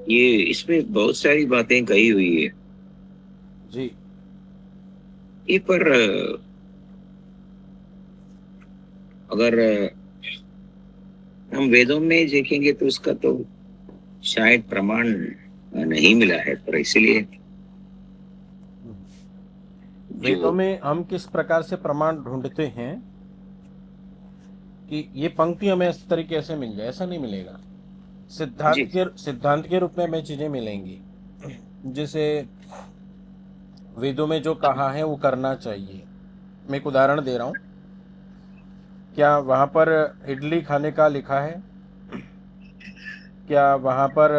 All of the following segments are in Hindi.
ये इसमें बहुत सारी बातें कही हुई है। जी ये पर अगर हम वेदों में देखेंगे तो उसका तो शायद प्रमाण नहीं मिला है, पर इसलिए वेदों जो में हम किस प्रकार से प्रमाण ढूंढते हैं कि ये पंक्ति हमें इस तरीके से मिल जाए, ऐसा नहीं मिलेगा। जी सिद्धांत के रूप में हमें चीजें मिलेंगी। जैसे वेदों में जो कहा है वो करना चाहिए। मैं एक उदाहरण दे रहा हूँ। क्या वहाँ पर इडली खाने का लिखा है? क्या वहाँ पर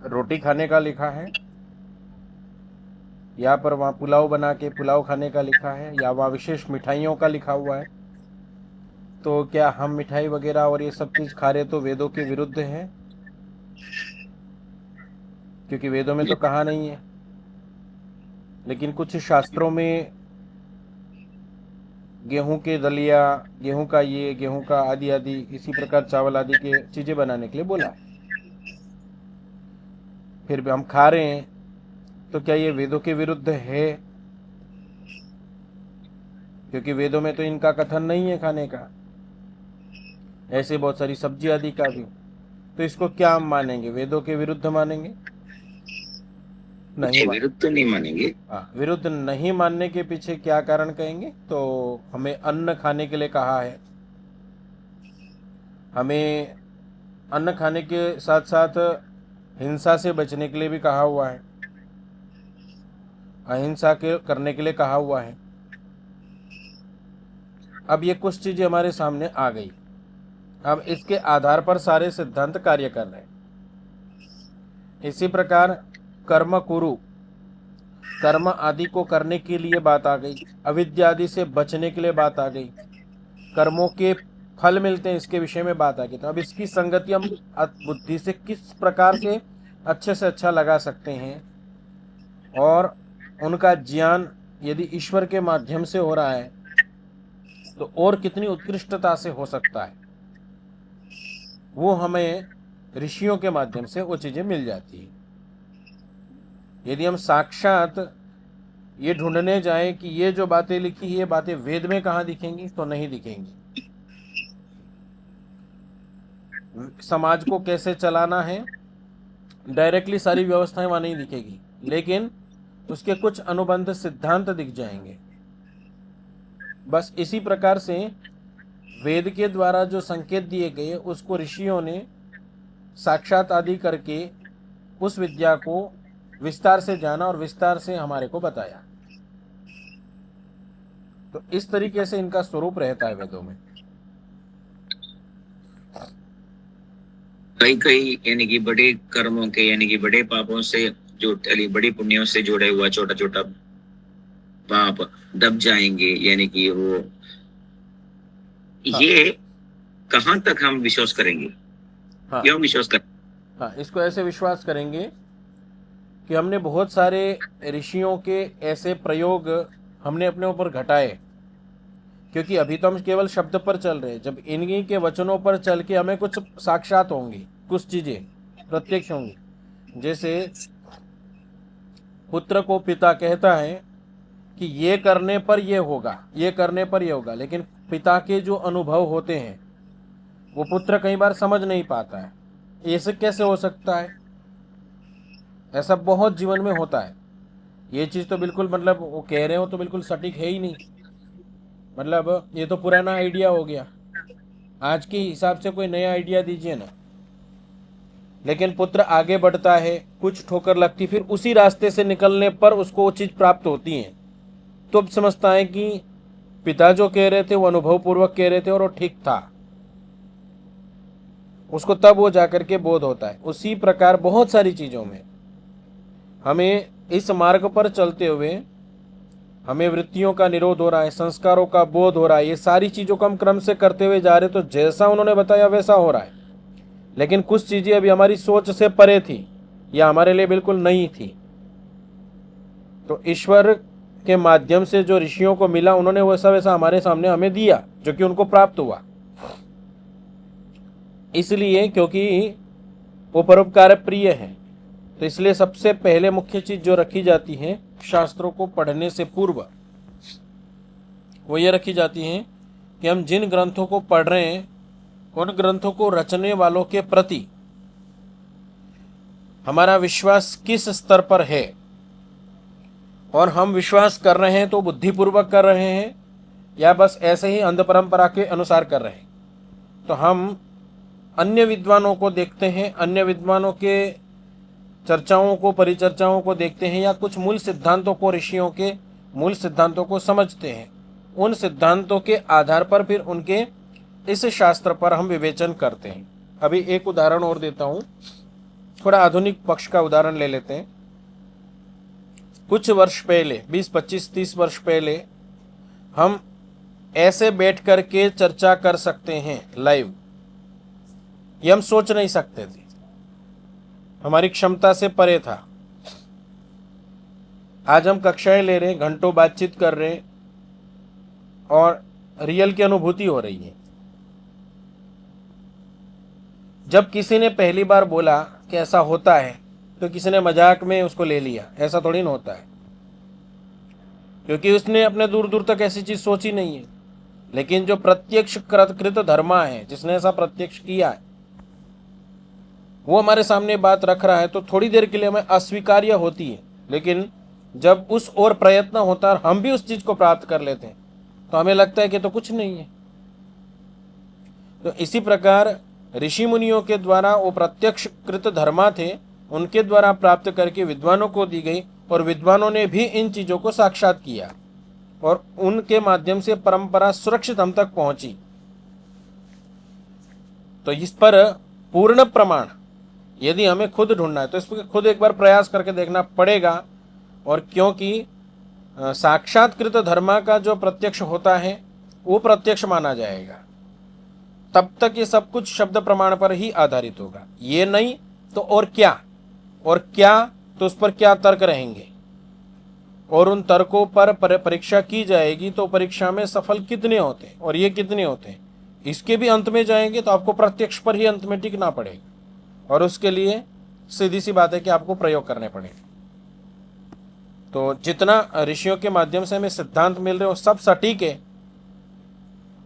रोटी खाने का लिखा है? या पर वहाँ पुलाव बना के पुलाव खाने का लिखा है, या वहाँ विशेष मिठाइयों का लिखा हुआ है? तो क्या हम मिठाई वगैरह और ये सब चीज़ खा रहे तो वेदों के विरुद्ध है? क्योंकि वेदों में तो कहा नहीं है। लेकिन कुछ शास्त्रों में गेहूं के दलिया, गेहूं का ये, गेहूं का आदि आदि इसी प्रकार चावल आदि के चीज़ें बनाने के लिए बोला है। फिर भी हम खा रहे हैं, तो क्या ये वेदों के विरुद्ध है? क्योंकि वेदों में तो इनका कथन नहीं है खाने का। ऐसे बहुत सारी सब्जी आदि का भी। तो इसको क्या हम मानेंगे, वेदों के विरुद्ध मानेंगे? नहीं उसके मान विरुद्ध तो नहीं मानेंगे। हाँ, विरुद्ध नहीं मानने के पीछे क्या कारण कहेंगे? तो हमें अन्न खाने के लिए कहा है। हमें अन्न खाने के साथ साथ हिंसा से बचने के लिए भी कहा हुआ है। अहिंसा के करने के लिए कहा हुआ है। अब ये कुछ चीज़ें हमारे सामने आ गई। अब इसके आधार पर सारे सिद्धांत कार्य कर रहे हैं। इसी प्रकार कर्म कुरु, कर्म आदि को करने के लिए बात आ गई। अविद्या आदि से बचने के लिए बात आ गई। कर्मों के फल मिलते हैं, इसके विषय में बात आ गई। तो अब इसकी संगति हम बुद्धि से किस प्रकार से अच्छा लगा सकते हैं, और उनका ज्ञान यदि ईश्वर के माध्यम से हो रहा है तो और कितनी उत्कृष्टता से हो सकता है, वो हमें ऋषियों के माध्यम से वो चीज़ें मिल जाती है। यदि हम साक्षात ये ढूंढने जाएं कि ये जो बातें लिखी है ये बातें वेद में कहाँ दिखेंगी, तो नहीं दिखेंगी। समाज को कैसे चलाना है, डायरेक्टली सारी व्यवस्थाएं वहाँ नहीं दिखेगी, लेकिन उसके कुछ अनुबंध सिद्धांत दिख जाएंगे। बस इसी प्रकार से वेद के द्वारा जो संकेत दिए गए उसको ऋषियों ने साक्षात आदि करके उस विद्या को विस्तार से जाना और विस्तार से हमारे को बताया। तो इस तरीके से इनका स्वरूप रहता है वेदों में। कई कई यानी कि बड़े कर्मों के यानी कि बड़े पापों से जो बड़ी पुण्यों से जुड़े हुआ छोटा छोटा पाप दब जाएंगे, यानी कि वो हाँ ये कहाँ तक हम विश्वास करेंगे, हाँ क्यों विश्वास करें? हाँ, इसको ऐसे विश्वास करेंगे कि हमने बहुत सारे ऋषियों के ऐसे प्रयोग हमने अपने ऊपर घटाए। क्योंकि अभी तो हम केवल शब्द पर चल रहे हैं, जब इन्हीं के वचनों पर चल के हमें कुछ साक्षात होंगी, कुछ चीज़ें प्रत्यक्ष होंगी। जैसे पुत्र को पिता कहता है कि ये करने पर ये होगा, ये करने पर ये होगा, लेकिन पिता के जो अनुभव होते हैं वो पुत्र कई बार समझ नहीं पाता है। ऐसे कैसे हो सकता है? ऐसा बहुत जीवन में होता है। ये चीज़ तो बिल्कुल मतलब वो कह रहे हो तो बिल्कुल सटीक है ही नहीं। मतलब ये तो पुराना आइडिया हो गया, आज के हिसाब से कोई नया आइडिया दीजिए ना। लेकिन पुत्र आगे बढ़ता है, कुछ ठोकर लगती, फिर उसी रास्ते से निकलने पर उसको वो चीज़ प्राप्त होती है। तो अब समझता है कि पिता जो कह रहे थे वो अनुभव पूर्वक कह रहे थे और वो ठीक था। उसको तब वो जाकर के बोध होता है। उसी प्रकार बहुत सारी चीज़ों में हमें इस मार्ग पर चलते हुए हमें वृत्तियों का निरोध हो रहा है, संस्कारों का बोध हो रहा है। ये सारी चीज़ों को हम क्रम से करते हुए जा रहे, तो जैसा उन्होंने बताया वैसा हो रहा है। लेकिन कुछ चीज़ें अभी हमारी सोच से परे थी या हमारे लिए बिल्कुल नई थी। तो ईश्वर के माध्यम से जो ऋषियों को मिला, उन्होंने वैसा वैसा हमारे सामने हमें दिया जो कि उनको प्राप्त हुआ। इसलिए क्योंकि वो परोपकार प्रिय है। तो इसलिए सबसे पहले मुख्य चीज जो रखी जाती है शास्त्रों को पढ़ने से पूर्व, वो ये रखी जाती है कि हम जिन ग्रंथों को पढ़ रहे हैं उन ग्रंथों को रचने वालों के प्रति हमारा विश्वास किस स्तर पर है, और हम विश्वास कर रहे हैं तो बुद्धिपूर्वक कर रहे हैं या बस ऐसे ही अंध परंपरा के अनुसार कर रहे हैं। तो हम अन्य विद्वानों को देखते हैं, अन्य विद्वानों के चर्चाओं को, परिचर्चाओं को देखते हैं, या कुछ मूल सिद्धांतों को, ऋषियों के मूल सिद्धांतों को समझते हैं। उन सिद्धांतों के आधार पर फिर उनके इस शास्त्र पर हम विवेचन करते हैं। अभी एक उदाहरण और देता हूं, थोड़ा आधुनिक पक्ष का उदाहरण ले लेते हैं। कुछ वर्ष पहले, 20, 25, 30 वर्ष पहले हम ऐसे बैठ कर के चर्चा कर सकते हैं लाइव, ये हम सोच नहीं सकते थे, हमारी क्षमता से परे था। आज हम कक्षाएं ले रहे हैं, घंटों बातचीत कर रहे हैं और रियल की अनुभूति हो रही है। जब किसी ने पहली बार बोला कि ऐसा होता है तो किसी ने मजाक में उसको ले लिया, ऐसा थोड़ी ना होता है, क्योंकि उसने अपने दूर दूर तक ऐसी चीज सोची नहीं है। लेकिन जो प्रत्यक्ष कृत धर्मा है, जिसने ऐसा प्रत्यक्ष किया है, वो हमारे सामने बात रख रहा है, तो थोड़ी देर के लिए हमें अस्वीकार्य होती है, लेकिन जब उस और प्रयत्न होता है और हम भी उस चीज को प्राप्त कर लेते हैं तो हमें लगता है कि तो कुछ नहीं है। तो इसी प्रकार ऋषि मुनियों के द्वारा वो प्रत्यक्ष कृत धर्मा थे, उनके द्वारा प्राप्त करके विद्वानों को दी गई, और विद्वानों ने भी इन चीजों को साक्षात किया और उनके माध्यम से परंपरा सुरक्षित हम तक पहुंची। तो इस पर पूर्ण प्रमाण यदि हमें खुद ढूंढना है तो इस पर खुद एक बार प्रयास करके देखना पड़ेगा। और क्योंकि साक्षात्कृत धर्मा का जो प्रत्यक्ष होता है वो प्रत्यक्ष माना जाएगा, तब तक ये सब कुछ शब्द प्रमाण पर ही आधारित होगा। ये नहीं तो और क्या, और क्या तो उस पर क्या तर्क रहेंगे, और उन तर्कों पर परीक्षा की जाएगी तो परीक्षा में सफल कितने होते हैं और ये कितने होते हैं, इसके भी अंत में जाएंगे तो आपको प्रत्यक्ष पर ही अंत में टिकना पड़ेगा, और उसके लिए सीधी सी बात है कि आपको प्रयोग करने पड़ेंगे। तो जितना ऋषियों के माध्यम से हमें सिद्धांत मिल रहे हो सब सटीक है।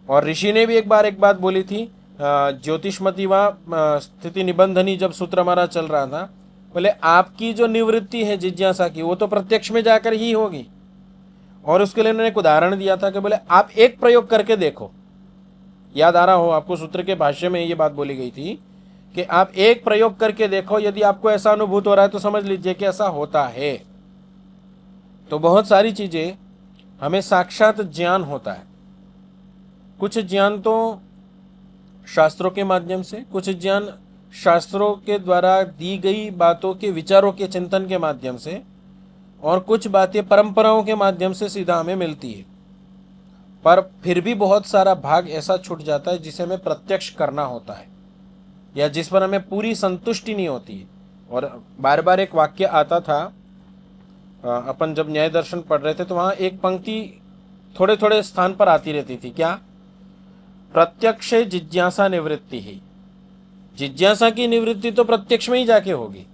और ऋषि ने भी एक बात बोली थी, ज्योतिषमती व स्थिति निबंधनी जब सूत्र हमारा चल रहा था, बोले आपकी जो निवृत्ति है जिज्ञासा की वो तो प्रत्यक्ष में जाकर ही होगी। और उसके लिए उन्होंने एक उदाहरण दिया था कि बोले आप एक प्रयोग करके देखो, याद आ रहा हो आपको, सूत्र के भाष्य में ये बात बोली गई थी कि आप एक प्रयोग करके देखो, यदि आपको ऐसा अनुभूत हो रहा है तो समझ लीजिए कि ऐसा होता है। तो बहुत सारी चीजें हमें साक्षात ज्ञान होता है, कुछ ज्ञान तो शास्त्रों के माध्यम से, कुछ ज्ञान शास्त्रों के द्वारा दी गई बातों के विचारों के चिंतन के माध्यम से, और कुछ बातें परंपराओं के माध्यम से सीधा हमें मिलती है। पर फिर भी बहुत सारा भाग ऐसा छूट जाता है जिसे हमें प्रत्यक्ष करना होता है, या जिस पर हमें पूरी संतुष्टि नहीं होती है। और बार बार एक वाक्य आता था, अपन जब न्याय दर्शन पढ़ रहे थे तो वहाँ एक पंक्ति थोड़े थोड़े स्थान पर आती रहती थी, क्या? प्रत्यक्ष जिज्ञासा निवृत्ति ही। जिज्ञासा की निवृत्ति तो प्रत्यक्ष में ही जाके होगी,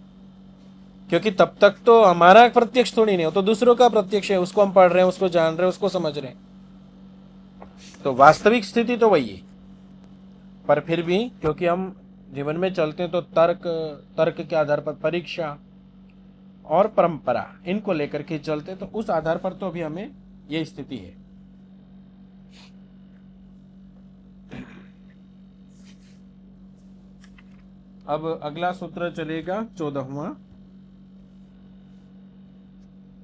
क्योंकि तब तक तो हमारा प्रत्यक्ष थोड़ी नहीं हो, तो दूसरों का प्रत्यक्ष है, उसको हम पढ़ रहे हैं, उसको जान रहे हैं, उसको समझ रहे हैं। तो वास्तविक स्थिति तो वही है। पर फिर भी क्योंकि हम जीवन में चलते हैं तो तर्क के आधार पर परीक्षा और परंपरा इनको लेकर के चलते हैं, तो उस आधार पर तो अभी हमें ये स्थिति है। अब अगला सूत्र चलेगा 14वां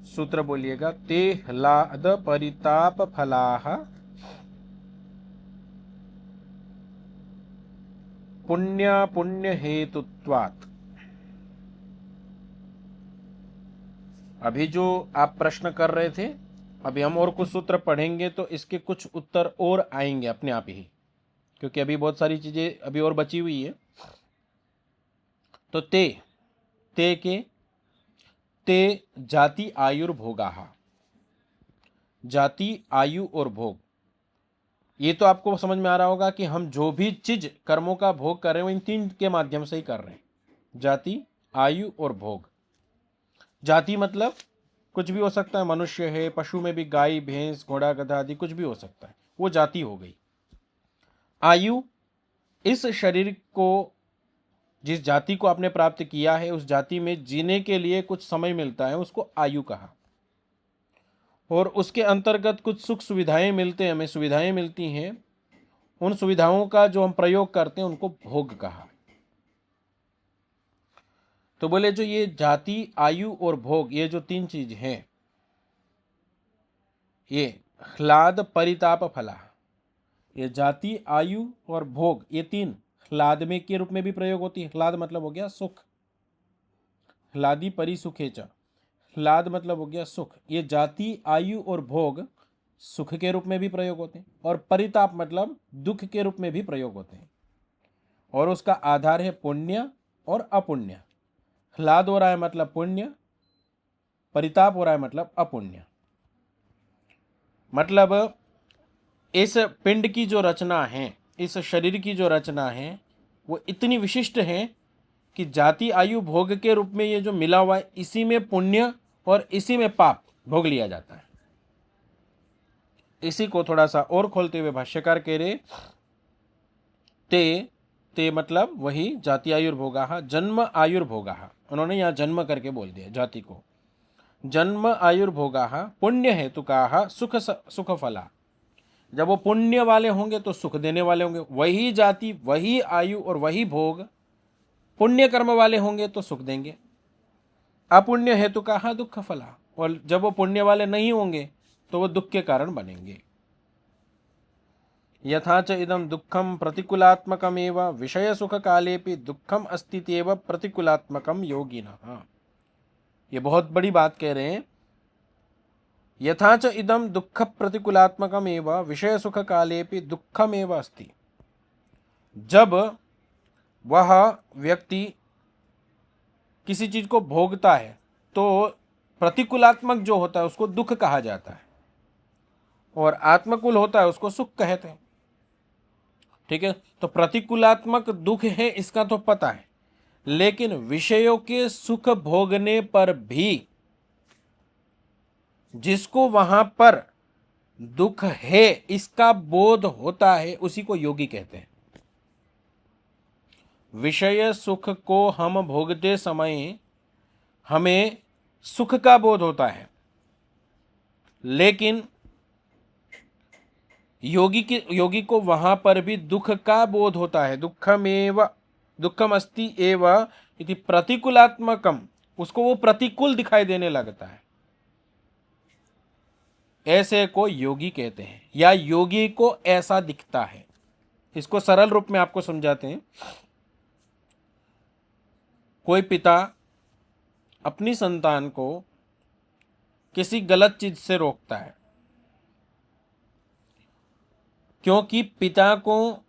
सूत्र, बोलिएगा। ते ह्लाद परिताप फलाः पुण्य हेतुत्वात्। अभी जो आप प्रश्न कर रहे थे, अभी हम और कुछ सूत्र पढ़ेंगे तो इसके कुछ उत्तर और आएंगे अपने आप ही, क्योंकि अभी बहुत सारी चीजें अभी और बची हुई है। तो ते जाति आयुर्भोगाः, जाति, आयु और भोग, ये तो आपको समझ में आ रहा होगा कि हम जो भी चीज कर्मों का भोग कर रहे हैं वो इन तीन के माध्यम से ही कर रहे हैं। जाति, आयु और भोग। जाति मतलब कुछ भी हो सकता है, मनुष्य है, पशु में भी गाय, भैंस, घोड़ा, गधा आदि कुछ भी हो सकता है, वो जाति हो गई। आयु, इस शरीर को, जिस जाति को आपने प्राप्त किया है उस जाति में जीने के लिए कुछ समय मिलता है, उसको आयु कहा। और उसके अंतर्गत कुछ सुख सुविधाएं मिलते हैं, हमें सुविधाएं मिलती हैं, उन सुविधाओं का जो हम प्रयोग करते हैं उनको भोग कहा। तो बोले जो ये जाति, आयु और भोग, ये जो तीन चीज हैं, ये ह्लाद परिताप फला, ये जाति, आयु और भोग, ये तीन ह्लाद में के रूप में भी प्रयोग होती है। ह्लाद मतलब हो गया सुख, ह्लादी परिसुखे च, ह्लाद मतलब हो गया सुख। ये जाति, आयु और भोग सुख के रूप में भी प्रयोग होते हैं, और परिताप मतलब दुख के रूप में भी प्रयोग होते हैं, और उसका आधार है पुण्य और अपुण्य। ह्लाद हो रहा है मतलब पुण्य, परिताप हो रहा है मतलब अपुण्य। मतलब इस पिंड की जो रचना है, इस शरीर की जो रचना है, वो इतनी विशिष्ट है कि जाति, आयु, भोग के रूप में ये जो मिला हुआ है, इसी में पुण्य और इसी में पाप भोग लिया जाता है। इसी को थोड़ा सा और खोलते हुए भाष्यकार कह रहे, ते मतलब वही जाति, आयुर्भोगा, जन्म आयुर्भोगा। उन्होंने यहाँ जन्म करके बोल दिया जाति को। जन्म आयुर्भोगा पुण्य हेतुका सुख फला। जब वो पुण्य वाले होंगे तो सुख देने वाले होंगे। वही जाति, वही आयु और वही भोग पुण्य कर्म वाले होंगे तो सुख देंगे। अपुण्य हेतुका दुख फला, और जब वो पुण्य वाले नहीं होंगे तो वो दुख के कारण बनेंगे। यथा च इदं दुःखं प्रतिकूलात्मकमेव विषय सुख कालेपि दुःखम अस्तित्येव प्रतिकूलात्मकम योगिनः। ये बहुत बड़ी बात कह रहे हैं। यथा च इदं दुःख प्रतिकूलात्मकमेव विषय सुख कालेपि दुःखमेव अस्ति। जब वह व्यक्ति किसी चीज को भोगता है तो प्रतिकूलात्मक जो होता है उसको दुख कहा जाता है, और आत्मकुल होता है उसको सुख कहते हैं। ठीक है, तो प्रतिकूलात्मक दुख है इसका तो पता है, लेकिन विषयों के सुख भोगने पर भी जिसको वहां पर दुख है इसका बोध होता है, उसी को योगी कहते हैं। विषय सुख को हम भोगते समय हमें सुख का बोध होता है, लेकिन योगी को वहां पर भी दुख का बोध होता है। दुखम अस्ति एव इति प्रतिकूलात्मकम, उसको वो प्रतिकूल दिखाई देने लगता है। ऐसे को योगी कहते हैं, या योगी को ऐसा दिखता है। इसको सरल रूप में आपको समझाते हैं। कोई पिता अपनी संतान को किसी गलत चीज से रोकता है, क्योंकि पिता को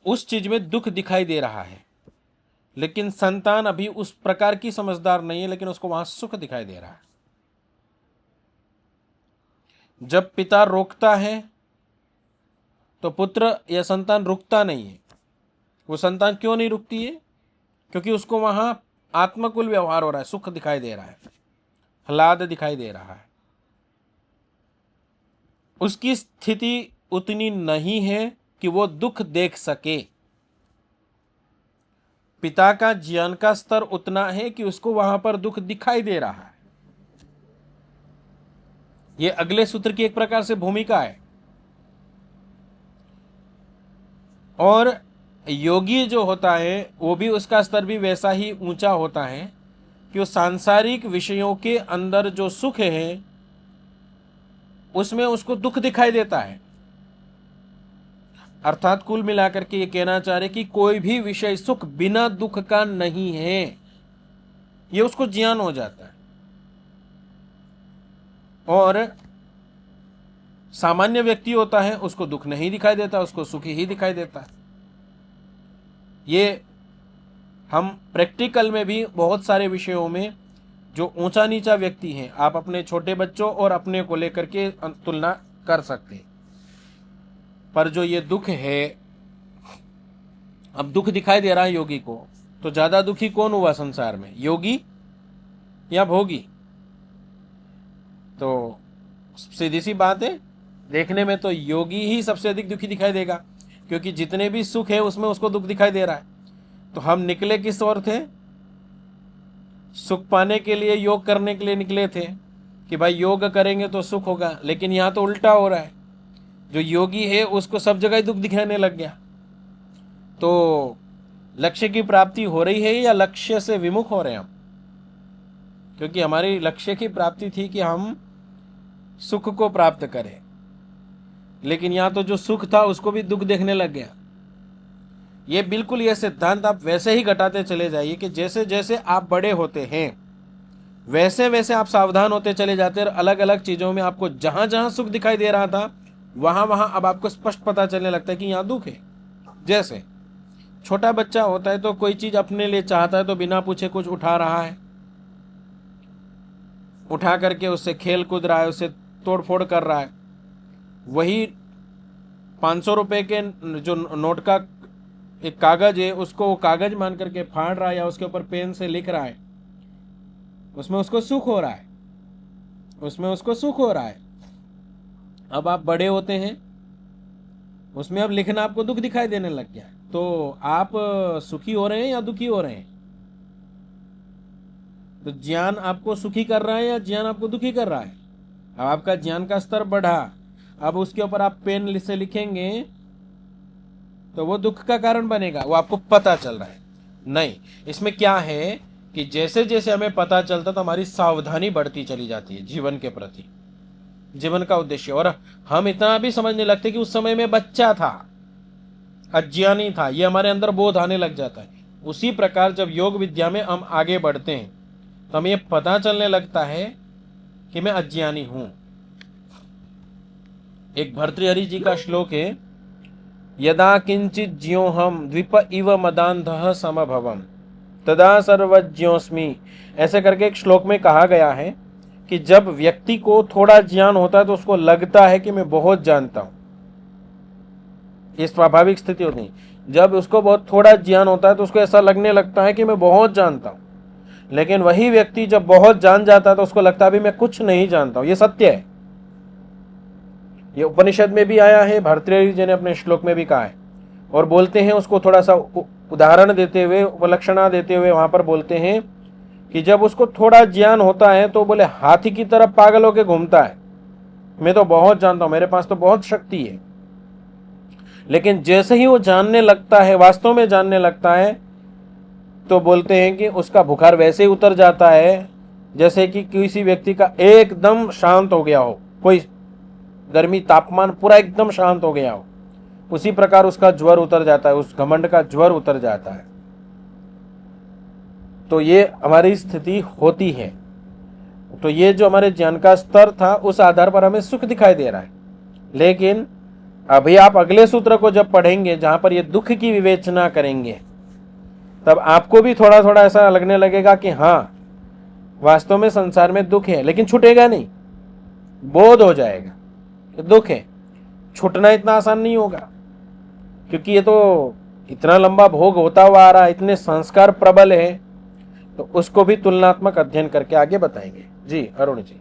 उस चीज में दुख दिखाई दे रहा है, लेकिन संतान अभी उस प्रकार की समझदार नहीं है, लेकिन उसको वहां सुख दिखाई दे रहा है। जब पिता रोकता है तो पुत्र या संतान रुकता नहीं है। वो संतान क्यों नहीं रुकती है? क्योंकि उसको वहां आत्मकुल व्यवहार हो रहा है, सुख दिखाई दे रहा है, ह्लाद दिखाई दे रहा है। उसकी स्थिति उतनी नहीं है कि वो दुख देख सके। पिता का ज्ञान का स्तर उतना है कि उसको वहां पर दुख दिखाई दे रहा है। ये अगले सूत्र की एक प्रकार से भूमिका है। और योगी जो होता है वो भी, उसका स्तर भी वैसा ही ऊंचा होता है कि वो सांसारिक विषयों के अंदर जो सुख है उसमें उसको दुख दिखाई देता है। अर्थात कुल मिलाकर के ये कहना चाह रहे कि कोई भी विषय सुख बिना दुख का नहीं है, ये उसको ज्ञान हो जाता है। और सामान्य व्यक्ति होता है उसको दुख नहीं दिखाई देता, उसको सुख ही दिखाई देता है। ये हम प्रैक्टिकल में भी बहुत सारे विषयों में जो ऊंचा नीचा व्यक्ति हैं, आप अपने छोटे बच्चों और अपने को लेकर के तुलना कर सकते हैं। पर जो ये दुख है, अब दुख दिखाई दे रहा है योगी को, तो ज्यादा दुखी कौन हुआ संसार में, योगी या भोगी? तो सीधी सी बात है, देखने में तो योगी ही सबसे अधिक दुखी दिखाई देगा, क्योंकि जितने भी सुख है उसमें उसको दुख दिखाई दे रहा है। तो हम निकले किस ओर थे? सुख पाने के लिए, योग करने के लिए निकले थे कि भाई योग करेंगे तो सुख होगा, लेकिन यहाँ तो उल्टा हो रहा है। जो योगी है उसको सब जगह ही दुख दिखाने लग गया। तो लक्ष्य की प्राप्ति हो रही है या लक्ष्य से विमुख हो रहे हैं हम? क्योंकि हमारी लक्ष्य की प्राप्ति थी कि हम सुख को प्राप्त करें, लेकिन यहाँ तो जो सुख था उसको भी दुख देखने लग गया। ये बिल्कुल, ये सिद्धांत आप वैसे ही घटाते चले जाइए कि जैसे जैसे आप बड़े होते हैं वैसे वैसे आप सावधान होते चले जाते हैं। अलग अलग चीजों में आपको जहां जहां सुख दिखाई दे रहा था वहां वहां अब आपको स्पष्ट पता चलने लगता है कि यहाँ दुख है। जैसे छोटा बच्चा होता है तो कोई चीज अपने लिए चाहता है तो बिना पूछे कुछ उठा रहा है, उठा करके उससे खेल कूद रहा है, उससे तोड़ फोड़ कर रहा है। वही 500 रुपए के जो नोट का एक कागज है उसको वो कागज मान करके फाड़ रहा है या उसके ऊपर पेन से लिख रहा है, उसमें उसको सुख हो रहा है, उसमें उसको सुख हो रहा है। अब आप बड़े होते हैं, उसमें अब लिखना आपको दुख दिखाई देने लग गया। तो आप सुखी हो रहे हैं या दुखी हो रहे हैं? तो ज्ञान आपको सुखी कर रहा है या ज्ञान आपको दुखी कर रहा है? अब आपका ज्ञान का स्तर बढ़ा, अब उसके ऊपर आप पेन से लिखेंगे तो वो दुख का कारण बनेगा, वो आपको पता चल रहा है। नहीं, इसमें क्या है कि जैसे जैसे हमें पता चलता तो हमारी सावधानी बढ़ती चली जाती है जीवन के प्रति, जीवन का उद्देश्य। और हम इतना भी समझने लगते कि उस समय में बच्चा था, अज्ञानी था, ये हमारे अंदर बोध आने लग जाता है। उसी प्रकार जब योग विद्या में हम आगे बढ़ते हैं तो हमें पता चलने लगता है कि मैं अज्ञानी हूं। एक भर्तृहरि जी का श्लोक है, यदा किंचित ज्योहम द्विप इव मदांधः समभवम तदा सर्वज्ञोस्मि। ऐसे करके एक श्लोक में कहा गया है कि जब व्यक्ति को थोड़ा ज्ञान होता है तो उसको लगता है कि मैं बहुत जानता हूं। ये स्वाभाविक स्थिति होती है। जब उसको बहुत थोड़ा ज्ञान होता है तो उसको ऐसा लगने लगता है कि मैं बहुत जानता हूं। लेकिन वही व्यक्ति जब बहुत जान जाता है तो उसको लगता है अभी मैं कुछ नहीं जानता हूं। ये सत्य है, ये उपनिषद में भी आया है, भर्तृहरि जी ने अपने श्लोक में भी कहा है। और बोलते हैं उसको थोड़ा सा उदाहरण देते हुए, उपलक्षणा देते हुए वहां पर बोलते हैं कि जब उसको थोड़ा ज्ञान होता है तो बोले हाथी की तरफ पागल होकर घूमता है, मैं तो बहुत जानता हूं, मेरे पास तो बहुत शक्ति है। लेकिन जैसे ही वो जानने लगता है, वास्तव में जानने लगता है, तो बोलते हैं कि उसका बुखार वैसे ही उतर जाता है जैसे कि किसी व्यक्ति का एकदम शांत हो गया हो, कोई गर्मी तापमान पूरा एकदम शांत हो गया हो, उसी प्रकार उसका ज्वर उतर जाता है, उस घमंड का ज्वर उतर जाता है। तो ये हमारी स्थिति होती है। तो ये जो हमारे ज्ञान का स्तर था उस आधार पर हमें सुख दिखाई दे रहा है। लेकिन अभी आप अगले सूत्र को जब पढ़ेंगे जहां पर ये दुख की विवेचना करेंगे, तब आपको भी थोड़ा थोड़ा ऐसा लगने लगेगा कि हाँ वास्तव में संसार में दुख है, लेकिन छूटेगा नहीं, बोध हो जाएगा कि दुख है। छूटना इतना आसान नहीं होगा, क्योंकि ये तो इतना लंबा भोग होता हुआ आ रहा है, इतने संस्कार प्रबल है। तो उसको भी तुलनात्मक अध्ययन करके आगे बताएंगे। जी अरुण जी।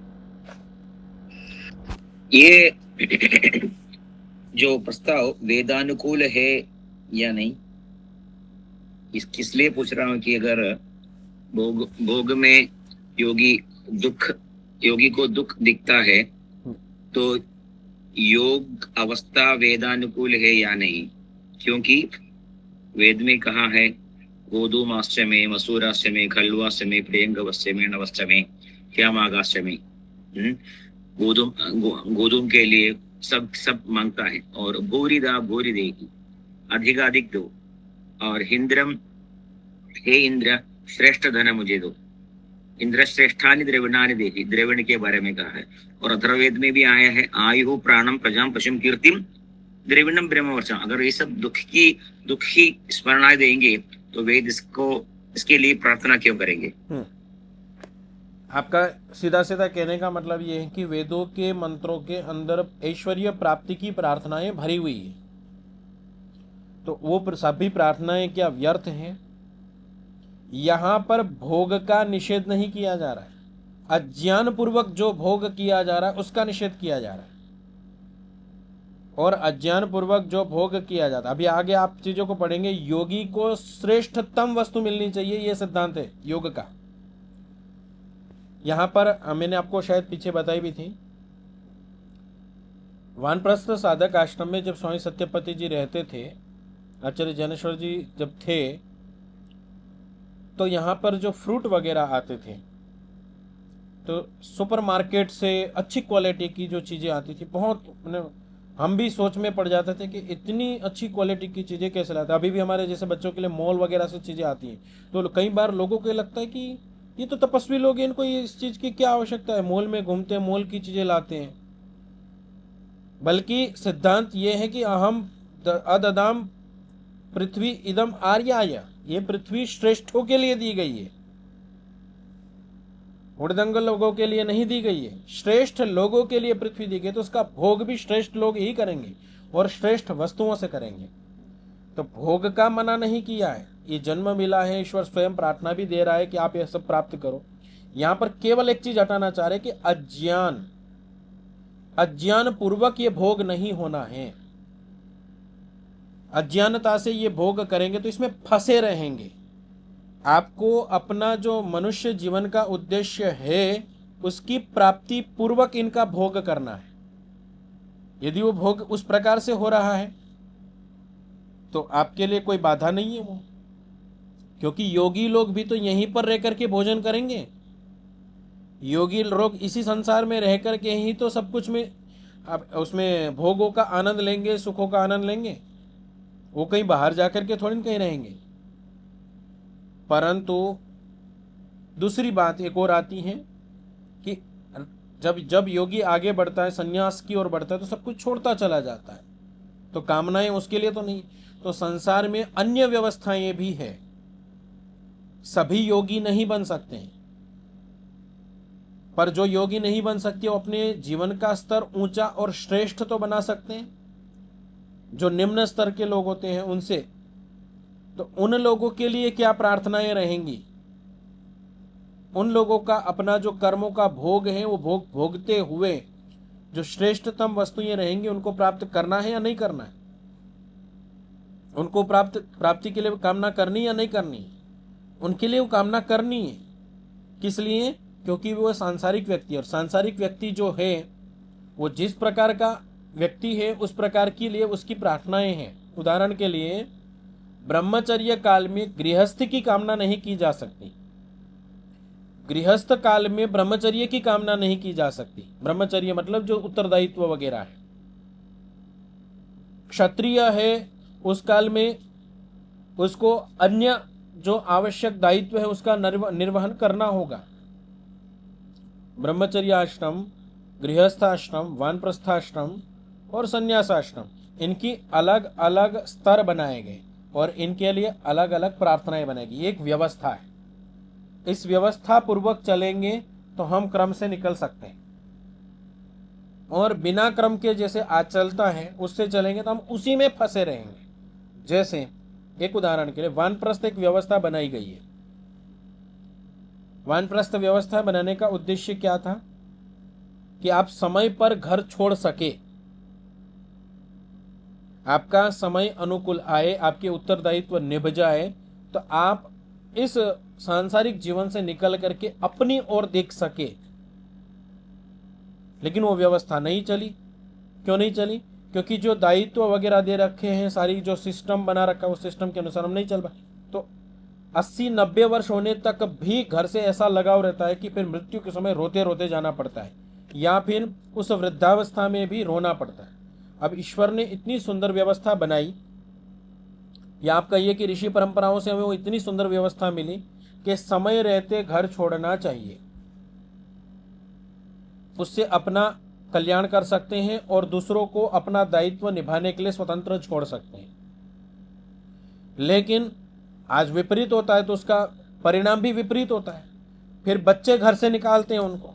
ये जो प्रस्ताव वेदानुकूल है या नहीं, किस लिए पूछ रहा हूं कि अगर भोग में योगी को दुख दिखता है तो योग अवस्था वेदानुकूल है या नहीं? क्योंकि वेद में कहा है गोधूमाश्च में, मसूराश्च में, खलवाश्च में, प्रियंगवश्च में, नवश्च में, श्यामागाश्च में। गोधूम के लिए सब मांगता है, और भूरिदा भूरि देगी, अधिक दो, और इंद्रम, हे इंद्र श्रेष्ठ धन मुझे दो, इंद्र श्रेष्ठानि द्रविणानि देहि, द्रविण के बारे में कहा है। और अथर्ववेद में भी आया है आयु प्राणम प्रजाम पशुम कीर्तिम द्रविणम ब्रह्मवर्षम। अगर ये सब दुख ही स्मरणाएं देंगे तो वेद इसके लिए प्रार्थना क्यों करेंगे? आपका सीधा सीधा कहने का मतलब ये है कि वेदों के मंत्रों के अंदर ऐश्वर्य प्राप्ति की प्रार्थनाएं भरी हुई है, तो वो सभी प्रार्थनाएं क्या व्यर्थ हैं? यहां पर भोग का निषेध नहीं किया जा रहा है, अज्ञान पूर्वक जो भोग किया जा रहा है उसका निषेध किया जा रहा है। और अज्ञान पूर्वक जो भोग किया जाता है, अभी आगे आप चीजों को पढ़ेंगे, योगी को श्रेष्ठतम वस्तु मिलनी चाहिए, यह सिद्धांत है योग का। यहां पर मैंने आपको शायद पीछे बताई भी थी, वानप्रस्थ साधक आश्रम में जब स्वामी सत्यपति जी रहते थे, आचार्य ज्ञानेश्वर जी जब थे, तो यहाँ पर जो फ्रूट वगैरह आते थे, तो सुपरमार्केट से अच्छी क्वालिटी की जो चीज़ें आती थी, बहुत हम भी सोच में पड़ जाते थे कि इतनी अच्छी क्वालिटी की चीज़ें कैसे लाते। अभी भी हमारे जैसे बच्चों के लिए मॉल वगैरह से चीज़ें आती हैं, तो कई बार लोगों को लगता है कि ये तो तपस्वी लोग हैं, इनको इस चीज़ की क्या आवश्यकता है, मॉल में घूमते हैं, मॉल की चीज़ें लाते हैं। बल्कि सिद्धांत ये है कि अहम अददाम पृथ्वी इदम आर्याय, ये पृथ्वी श्रेष्ठों के लिए दी गई है, उड़दंग लोगों के लिए नहीं दी गई है, श्रेष्ठ लोगों के लिए पृथ्वी दी गई, तो उसका भोग भी श्रेष्ठ लोग ही करेंगे और श्रेष्ठ वस्तुओं से करेंगे। तो भोग का मना नहीं किया है, ये जन्म मिला है, ईश्वर स्वयं प्रार्थना भी दे रहा है कि आप यह सब प्राप्त करो। यहां पर केवल एक चीज हटाना चाह रहे कि अज्ञान पूर्वक ये भोग नहीं होना है। अज्ञानता से ये भोग करेंगे तो इसमें फंसे रहेंगे। आपको अपना जो मनुष्य जीवन का उद्देश्य है उसकी प्राप्ति पूर्वक इनका भोग करना है। यदि वो भोग उस प्रकार से हो रहा है तो आपके लिए कोई बाधा नहीं है वो, क्योंकि योगी लोग भी तो यहीं पर रह करके भोजन करेंगे। योगी लोग इसी संसार में रह करके ही तो सब कुछ में उसमें भोगों का आनंद लेंगे, सुखों का आनंद लेंगे। वो कहीं बाहर जाकर के थोड़ी कहीं रहेंगे। परंतु दूसरी बात एक और आती है कि जब योगी आगे बढ़ता है, संन्यास की ओर बढ़ता है, तो सब कुछ छोड़ता चला जाता है। तो कामनाएं उसके लिए तो नहीं, तो संसार में अन्य व्यवस्थाएं भी है। सभी योगी नहीं बन सकते हैं, पर जो योगी नहीं बन सकते वो अपने जीवन का स्तर ऊंचा और श्रेष्ठ तो बना सकते हैं। जो निम्न स्तर के लोग होते हैं उनसे, तो उन लोगों के लिए क्या प्रार्थनाएं रहेंगी? उन लोगों का अपना जो कर्मों का भोग है वो भोगते हुए जो श्रेष्ठतम वस्तुएं रहेंगी उनको प्राप्त करना है या नहीं करना है? उनको प्राप्ति के लिए कामना करनी या नहीं करनी? उनके लिए वो कामना करनी है। किस लिए? क्योंकि वो सांसारिक व्यक्ति है, और सांसारिक व्यक्ति जो है वो जिस प्रकार का व्यक्ति है उस प्रकार के लिए उसकी प्रार्थनाएं हैं। उदाहरण के लिए ब्रह्मचर्य काल में गृहस्थ की कामना नहीं की जा सकती, गृहस्थ काल में ब्रह्मचर्य की कामना नहीं की जा सकती। ब्रह्मचर्य मतलब जो उत्तरदायित्व वगैरह है। क्षत्रिय है उस काल में उसको अन्य जो आवश्यक दायित्व है उसका निर्वहन करना होगा। ब्रह्मचर्य आश्रम, गृहस्थाश्रम, वानप्रस्थाश्रम और संन्यासाश्रम, इनकी अलग अलग स्तर बनाए गए और इनके लिए अलग अलग प्रार्थनाएं बनाएगी। एक व्यवस्था है, इस व्यवस्था पूर्वक चलेंगे तो हम क्रम से निकल सकते हैं, और बिना क्रम के जैसे आज चलता है उससे चलेंगे तो हम उसी में फंसे रहेंगे। जैसे एक उदाहरण के लिए वानप्रस्थ एक व्यवस्था बनाई गई है। वानप्रस्थ व्यवस्था बनाने का उद्देश्य क्या था? कि आप समय पर घर छोड़ सके, आपका समय अनुकूल आए, आपके उत्तरदायित्व निभ जाए, तो आप इस सांसारिक जीवन से निकल करके अपनी ओर देख सके। लेकिन वो व्यवस्था नहीं चली। क्यों नहीं चली? क्योंकि जो दायित्व वगैरह दे रखे हैं, सारी जो सिस्टम बना रखा है उस सिस्टम के अनुसार हम नहीं चल पाए। तो 80-90 वर्ष होने तक भी घर से ऐसा लगाव रहता है कि फिर मृत्यु के समय रोते रोते जाना पड़ता है, या फिर उस वृद्धावस्था में भी रोना पड़ता है। अब ईश्वर ने इतनी सुंदर व्यवस्था बनाई, या आप कहिए कि ऋषि परंपराओं से हमें वो इतनी सुंदर व्यवस्था मिली कि समय रहते घर छोड़ना चाहिए, उससे अपना कल्याण कर सकते हैं और दूसरों को अपना दायित्व निभाने के लिए स्वतंत्र छोड़ सकते हैं। लेकिन आज विपरीत होता है तो उसका परिणाम भी विपरीत होता है। फिर बच्चे घर से निकालते हैं उनको,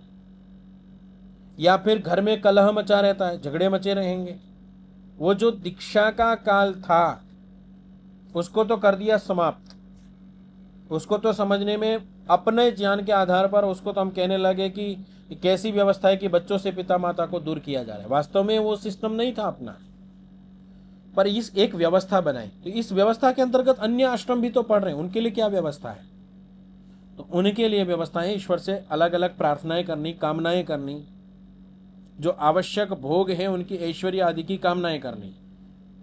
या फिर घर में कलह मचा रहता है, झगड़े मचे रहेंगे। वो जो दीक्षा का काल था उसको तो कर दिया समाप्त। उसको तो समझने में अपने ज्ञान के आधार पर उसको तो हम कहने लगे कि कैसी व्यवस्था है कि बच्चों से पिता माता को दूर किया जा रहा है। वास्तव में वो सिस्टम नहीं था अपना, पर इस एक व्यवस्था बनाई। तो इस व्यवस्था के अंतर्गत अन्य आश्रम भी तो पढ़ रहे हैं, उनके लिए क्या व्यवस्था है? तो उनके लिए व्यवस्था है ईश्वर से अलग अलग प्रार्थनाएं करनी, कामनाएं करनी, जो आवश्यक भोग है उनकी ऐश्वर्य आदि की कामनाएं करनी।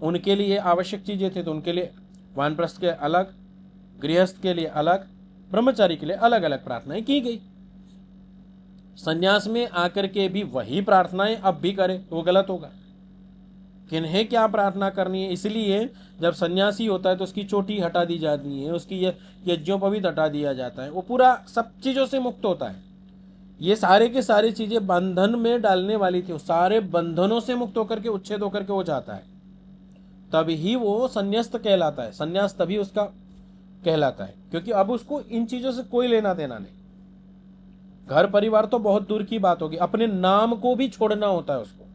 उनके लिए आवश्यक चीजें थे तो उनके लिए वानप्रस्थ के अलग, गृहस्थ के लिए अलग, ब्रह्मचारी के लिए अलग अलग प्रार्थनाएं की गई। संन्यास में आकर के भी वही प्रार्थनाएं अब भी करे तो वो गलत होगा। किन्हें क्या प्रार्थना करनी है, इसलिए जब सन्यासी होता है तो उसकी चोटी हटा दी जाती है, उसकी यज्ञोपवीत हटा दिया जाता है, वो पूरा सब चीजों से मुक्त होता है। ये सारे के सारी चीजें बंधन में डालने वाली थी, सारे बंधनों से मुक्त होकर के, उच्छेद होकर के वो जाता है, तभी वो संन्यास्त कहलाता है। संन्यास तभी उसका कहलाता है, क्योंकि अब उसको इन चीजों से कोई लेना देना नहीं। घर परिवार तो बहुत दूर की बात होगी, अपने नाम को भी छोड़ना होता है उसको,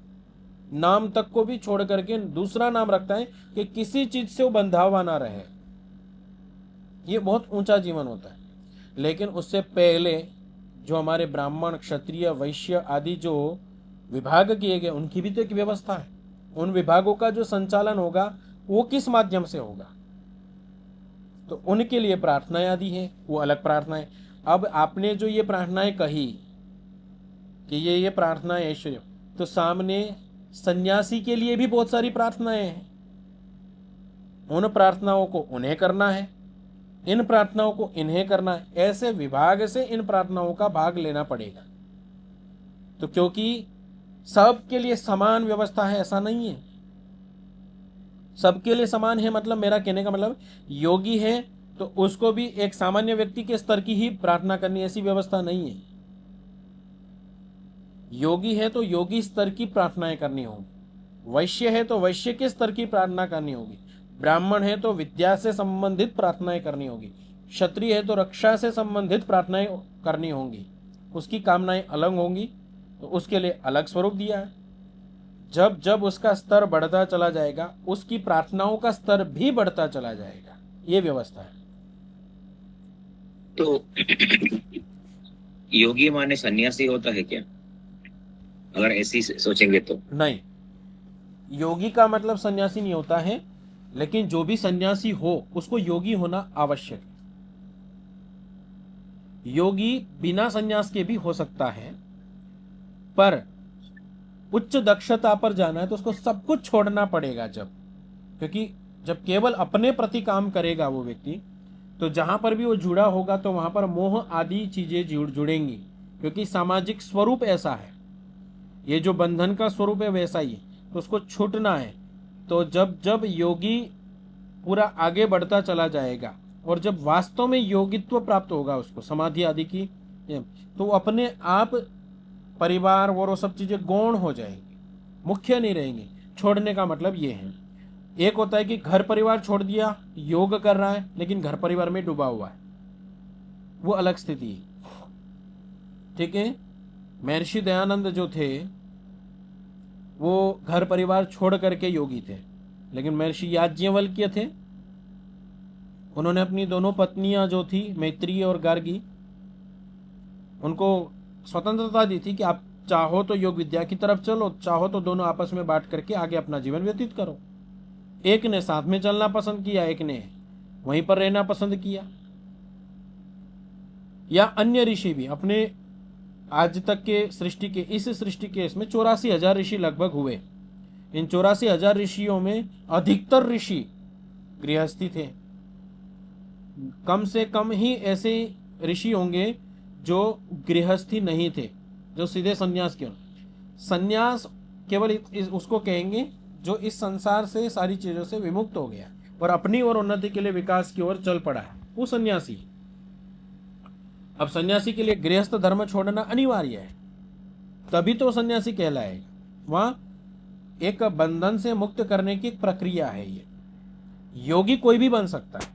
नाम तक को भी छोड़ करके दूसरा नाम रखता है कि किसी चीज से वो बंधा हुआ ना रहे। ये बहुत ऊंचा जीवन होता है। लेकिन उससे पहले जो हमारे ब्राह्मण, क्षत्रिय, वैश्य आदि जो विभाग किए गए, उनकी भी तो एक व्यवस्था है। उन विभागों का जो संचालन होगा वो किस माध्यम से होगा, तो उनके लिए प्रार्थनाएं आदि है, वो अलग प्रार्थनाएं। अब आपने जो ये प्रार्थनाएं कही कि ये प्रार्थनाएं ऐश्वर्य, तो सामने सन्यासी के लिए भी बहुत सारी प्रार्थनाएं हैं। उन प्रार्थनाओं को उन्हें करना है, इन प्रार्थनाओं को इन्हें करना है, ऐसे विभाग से इन प्रार्थनाओं का भाग लेना पड़ेगा। तो क्योंकि सबके लिए समान व्यवस्था है ऐसा नहीं है। सबके लिए समान है मतलब, मेरा कहने का मतलब, योगी है तो उसको भी एक सामान्य व्यक्ति के स्तर की ही प्रार्थना करनी, ऐसी व्यवस्था नहीं है। योगी है तो योगी स्तर की प्रार्थनाएं करनी होगी, वैश्य है तो वैश्य के स्तर की प्रार्थना करनी होगी, ब्राह्मण है तो विद्या से संबंधित प्रार्थनाएं करनी होगी, क्षत्रिय है तो रक्षा से संबंधित प्रार्थनाएं करनी होंगी। उसकी कामनाएं अलग होंगी, तो उसके लिए अलग स्वरूप दिया है। जब जब उसका स्तर बढ़ता चला जाएगा, उसकी प्रार्थनाओं का स्तर भी बढ़ता चला जाएगा। ये व्यवस्था है। तो योगी माने सन्यासी होता है क्या, अगर ऐसी सोचेंगे तो? नहीं, योगी का मतलब सन्यासी नहीं होता है, लेकिन जो भी सन्यासी हो उसको योगी होना आवश्यक है। योगी बिना सन्यास के भी हो सकता है, पर उच्च दक्षता पर जाना है तो उसको सब कुछ छोड़ना पड़ेगा। क्योंकि जब केवल अपने प्रति काम करेगा वो व्यक्ति, तो जहां पर भी वो जुड़ा होगा तो वहां पर मोह आदि चीजें जुड़ेंगी, क्योंकि सामाजिक स्वरूप ऐसा है, ये जो बंधन का स्वरूप है वैसा ही है, तो उसको छूटना है। तो जब जब योगी पूरा आगे बढ़ता चला जाएगा और जब वास्तव में योगित्व प्राप्त होगा उसको, समाधि आदि की, तो अपने आप परिवार और वो सब चीजें गौण हो जाएंगी, मुख्य नहीं रहेंगी। छोड़ने का मतलब ये है, एक होता है कि घर परिवार छोड़ दिया, योग कर रहा है लेकिन घर परिवार में डूबा हुआ है, वो अलग स्थिति है। ठीक है, महर्षि दयानंद जो थे वो घर परिवार छोड़ करके योगी थे, लेकिन महर्षि याज्ञवल्क्य थे, उन्होंने अपनी दोनों पत्नियां जो थी, मैत्री और गार्गी, उनको स्वतंत्रता दी थी कि आप चाहो तो योग विद्या की तरफ चलो, चाहो तो दोनों आपस में बांट करके आगे अपना जीवन व्यतीत करो। एक ने साथ में चलना पसंद किया, एक ने वहीं पर रहना पसंद किया। या अन्य ऋषि भी अपने आज तक के सृष्टि के, इस सृष्टि के इसमें 84,000 ऋषि लगभग हुए। इन 84,000 ऋषियों में अधिकतर ऋषि गृहस्थी थे। कम से कम ही ऐसे ऋषि होंगे जो गृहस्थी नहीं थे, जो सीधे संन्यास के। संन्यास केवल उसको कहेंगे जो इस संसार से, सारी चीजों से विमुक्त हो गया और अपनी और उन्नति के लिए, विकास की ओर चल पड़ा है, वो सन्यासी। अब सन्यासी के लिए गृहस्थ धर्म छोड़ना अनिवार्य है, तभी तो सन्यासी कहलाएगा। वहां एक बंधन से मुक्त करने की एक प्रक्रिया है। ये योगी कोई भी बन सकता है,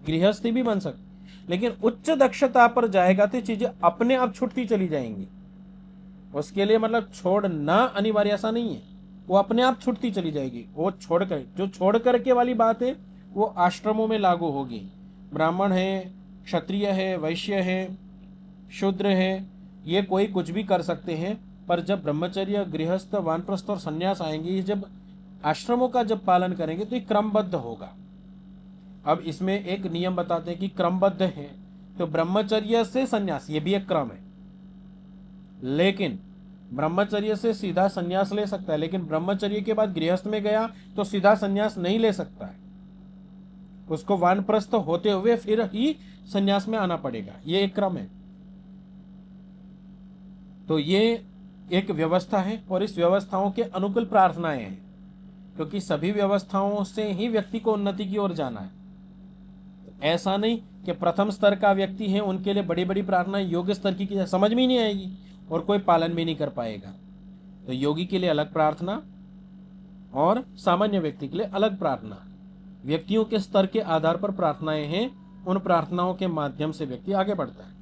गृहस्थी भी बन सकती, लेकिन उच्च दक्षता पर जाएगा तो चीजें अपने आप छूटती चली जाएंगी। उसके लिए मतलब छोड़ना अनिवार्य ऐसा नहीं है, वो अपने आप छूटती चली जाएगी। वो छोड़कर, जो छोड़ करके वाली बात है वो आश्रमों में लागू होगी। ब्राह्मण है, क्षत्रिय है, वैश्य है, शूद्र है, ये कोई कुछ भी कर सकते हैं। पर जब ब्रह्मचर्य, गृहस्थ, वानप्रस्थ और संन्यास आएंगे, ये जब आश्रमों का जब पालन करेंगे तो ये क्रमबद्ध होगा। अब इसमें एक नियम बताते हैं कि क्रमबद्ध है तो ब्रह्मचर्य से संन्यास, ये भी एक क्रम है। लेकिन ब्रह्मचर्य से सीधा संन्यास ले सकता है, लेकिन ब्रह्मचर्य के बाद गृहस्थ में गया तो सीधा संन्यास नहीं ले सकता है, उसको वानप्रस्थ होते हुए फिर ही संन्यास में आना पड़ेगा। ये एक क्रम है। तो ये एक व्यवस्था है और इस व्यवस्थाओं के अनुकूल प्रार्थनाएं हैं, क्योंकि सभी व्यवस्थाओं से ही व्यक्ति को उन्नति की ओर जाना है। ऐसा नहीं कि प्रथम स्तर का व्यक्ति है उनके लिए बड़ी बड़ी प्रार्थनाएं योग्य स्तर की समझ में ही नहीं आएगी और कोई पालन भी नहीं कर पाएगा। तो योगी के लिए अलग प्रार्थना और सामान्य व्यक्ति के लिए अलग प्रार्थना। व्यक्तियों के स्तर के आधार पर प्रार्थनाएं हैं, उन प्रार्थनाओं के माध्यम से व्यक्ति आगे बढ़ता है।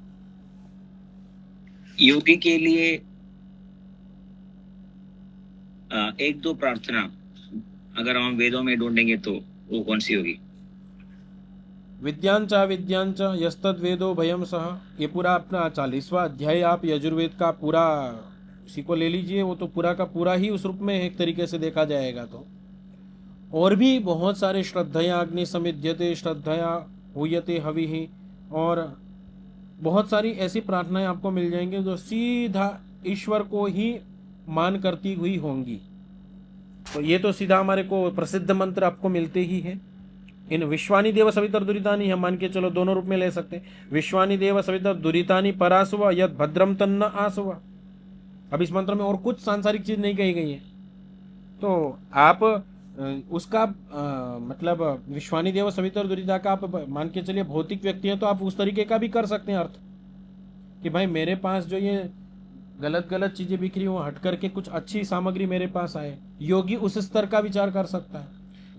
योगी के लिए एक दो प्रार्थना अगर हम वेदों में ढूंढेंगे तो वो कौन सी होगी? विद्यांचा विद्यांचा यस्तद वेदो भयम सह, ये पूरा अपना 40वां अध्याय आप यजुर्वेद का पूरा इसी को ले लीजिए, वो तो पूरा का पूरा ही उस रूप में एक तरीके से देखा जाएगा। तो और भी बहुत सारे श्रद्धया अग्नि समिध्यते, श्रद्धया हुयते हविः, और बहुत सारी ऐसी प्रार्थनाएं आपको मिल जाएंगी जो सीधा ईश्वर को ही मान करती हुई होंगी। तो ये तो सीधा हमारे को प्रसिद्ध मंत्र आपको मिलते ही हैं। इन विश्वानि देव सवितर दुरितानि, हम मान के चलो दोनों रूप में ले सकते हैं। विश्वानि देव सवितर दुरितानि परासुव यद भद्रम तन्न आसुव। अब इस मंत्र में और कुछ सांसारिक चीज नहीं कही गई है, तो आप उसका मतलब विश्वानि देव सवितर दुरिता का आप मान के चलिए भौतिक व्यक्ति है तो आप उस तरीके का भी कर सकते हैं अर्थ कि भाई मेरे पास जो ये गलत गलत चीजें बिखरी हो हट करके कुछ अच्छी सामग्री मेरे पास आए। योगी उस स्तर का विचार कर सकता है।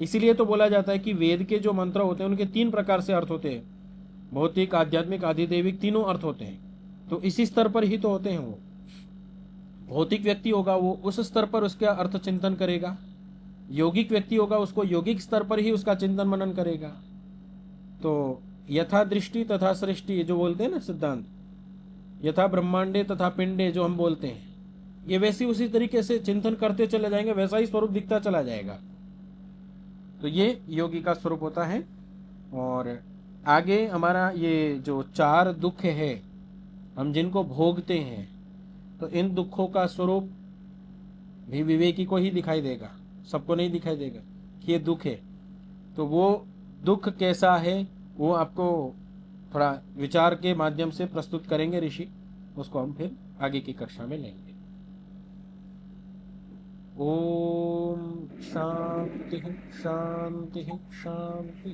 इसीलिए तो बोला जाता है कि वेद के जो मंत्र होते हैं उनके 3 प्रकार से अर्थ होते हैं, भौतिक, आध्यात्मिक, आधिदैविक, तीनों अर्थ होते हैं। तो इसी स्तर पर ही तो होते हैं। वो भौतिक व्यक्ति होगा वो उस स्तर पर उसका अर्थ चिंतन करेगा, यौगिक व्यक्ति होगा उसको यौगिक स्तर पर ही उसका चिंतन मनन करेगा। तो यथा दृष्टि तथा सृष्टि जो बोलते हैं ना सिद्धांत, यथा ब्रह्मांडे तथा पिंडे जो हम बोलते हैं, ये वैसे उसी तरीके से चिंतन करते चले जाएंगे, वैसा ही स्वरूप दिखता चला जाएगा। तो ये योगी का स्वरूप होता है। और आगे हमारा ये जो 4 दुख है हम जिनको भोगते हैं, तो इन दुखों का स्वरूप भी विवेकी को ही दिखाई देगा, सबको नहीं दिखाई देगा कि ये दुख है। तो वो दुख कैसा है वो आपको थोड़ा विचार के माध्यम से प्रस्तुत करेंगे ऋषि, उसको हम फिर आगे की कक्षा में लेंगे। ओम शांति शांति शांति।